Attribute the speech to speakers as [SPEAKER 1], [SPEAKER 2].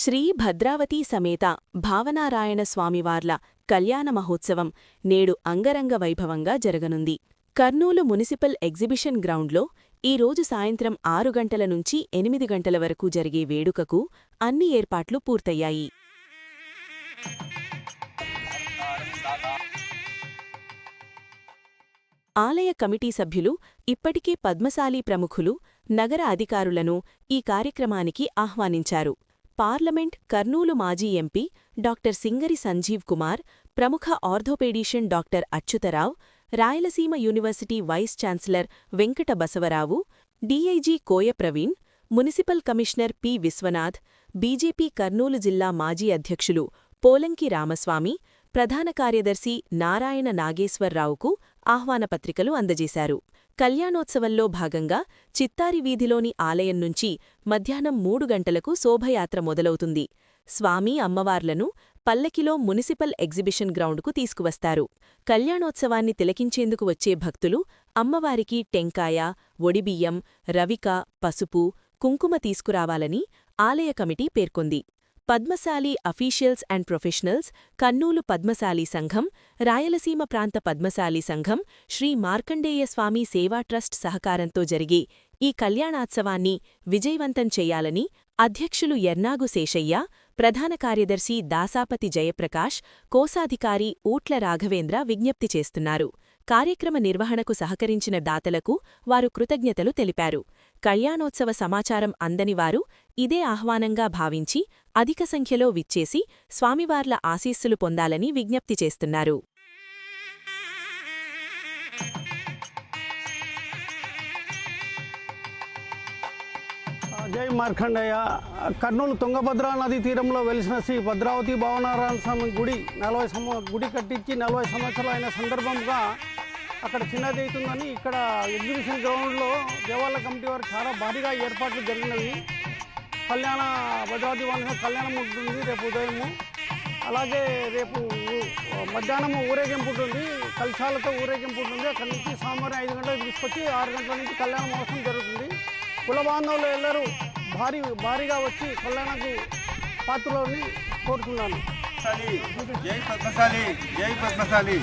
[SPEAKER 1] శ్రీ భద్రావతీ సమేత భావనారాయణ స్వామివార్ల కళ్యాణ మహోత్సవం నేడు అంగరంగ వైభవంగా జరగనుంది. కర్నూలు మునిసిపల్ ఎగ్జిబిషన్ గ్రౌండ్లో ఈరోజు సాయంత్రం 6 గంటల నుంచి 8 గంటల వరకు జరిగే వేడుకకు అన్ని ఏర్పాట్లు పూర్తయ్యాయి. ఆలయ కమిటీ సభ్యులు ఇప్పటికే పద్మశాలి ప్రముఖులు, నగర అధికారులను ఈ కార్యక్రమానికి ఆహ్వానించారు. పార్లమెంట్ కర్నూలు మాజీ ఎంపీ డాక్టర్ సింగరి సంజీవ్ కుమార్, ప్రముఖ orthopedician doctor Achyutarao, Rayalaseema university vice chancellor Venkata Basavarao, DIG Koya Praveen, municipal commissioner P Vishwanath, BJP Kurnool జిల్లా మాజీ అధ్యక్షులు పోలంకి రామస్వామి, ప్రధాన కార్యదర్శి నారాయణ నాగేశ్వర్రావుకు ఆహ్వానపత్రికలు అందజేశారు. కళ్యాణోత్సవంలో భాగంగా చిత్తారి వీధిలోని ఆలయం నుంచి మధ్యాహ్నం 3 గంటలకు శోభయాత్ర మొదలవుతుంది. స్వామి అమ్మవార్లను పల్లకిలో మునిసిపల్ ఎగ్జిబిషన్ గ్రౌండ్కు తీసుకువస్తారు. కళ్యాణోత్సవాన్ని తిలకించేందుకు వచ్చే భక్తులు అమ్మవారికి టెంకాయ, ఒడిబియ్యం, రవిక, పసుపు, కుంకుమ తీసుకురావాలని ఆలయ కమిటీ పేర్కొంది. Padmashali officials and professionals, Kurnool Padmashali సంఘం, రాయలసీమ ప్రాంత పద్మశాలి సంఘం, శ్రీ మార్కండేయ స్వామి సేవా ట్రస్ట్ సహకారంతో జరిగే ఈ కళ్యాణోత్సవాన్ని విజయవంతం చేయాలని అధ్యక్షులు ఎర్నాగు శేషయ్య, ప్రధాన కార్యదర్శి దాసాపతి జయప్రకాష్, కోశాధికారి ఊట్ల రాఘవేంద్ర విజ్ఞప్తి చేస్తున్నారు. కార్యక్రమ నిర్వహణకు సహకరించిన దాతలకు వారు కృతజ్ఞతలు తెలిపారు. కళ్యాణోత్సవ సమాచారం అందనివారు ఇదే ఆహ్వానంగా భావించి అధిక సంఖ్యలో విచ్చేసి స్వామివార్ల ఆశీస్సులు పొందాలని విజ్ఞప్తి చేస్తున్నారు.
[SPEAKER 2] జై మార్కండేయ. కర్నూలు తుంగభద్రా నదీ తీరంలో వెలిసిన శ్రీ భద్రావతి భావనారాయణ స్వామి గుడి గుడి కట్టించి 40 సంవత్సరాలు అయిన సందర్భంగా అక్కడ చిన్నది అవుతుందని ఇక్కడ ఎగ్జిబిషన్ గ్రౌండ్లో దేవాలయ కమిటీ వారు చాలా భారీగా ఏర్పాట్లు జరిగినవి. భద్రావతి వాహన కళ్యాణం ఉంటుంది రేపు ఉదయము. అలాగే రేపు మధ్యాహ్నం ఊరేగింపు ఉంటుంది, కలశాలతో ఊరేగింపు ఉంటుంది. అక్కడి నుంచి సోమవారం 5 గంటలకు తీసుకొచ్చి 6 గంటల నుంచి కళ్యాణ మహోత్సవం జరుగుతుంది. కుల బాంధవులు ಎಲ್ಲರೂ భారీగా వచ్చి కళ్యాణకు పాత్రలోని కోరుతున్నాను.
[SPEAKER 3] జై పద్మశాలి, జై పద్మశాలి.